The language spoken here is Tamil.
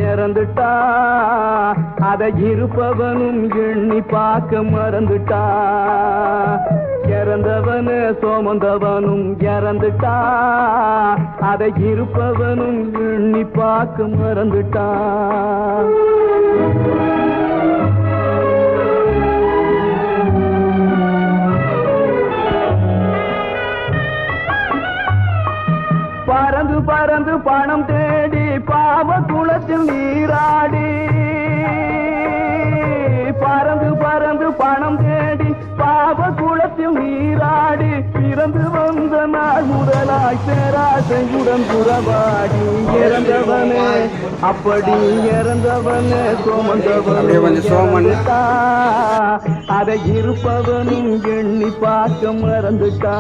இறந்துட்டா அதை இருப்பவனும் எண்ணி பார்க்க மறந்துட்டா. இறந்தவனு சோமந்தவனும் இறந்துட்டா அதை இருப்பவனும் எண்ணி பார்க்க மறந்துட்டா. பறந்து பறந்து பணம் தேடி பாவ குளத்தில் நீராடி. பறந்து பறந்து பணம் தேடி பாவ குளத்தில் நீராடி. பிறந்து வந்த நாள் முதலாய் பேராசையுடன் புறவாடி. இறந்தவனே அப்படி இறந்தவனே சோமந்தவன் அதை இருப்பவனும் எண்ணி பார்க்க மறந்துட்டா.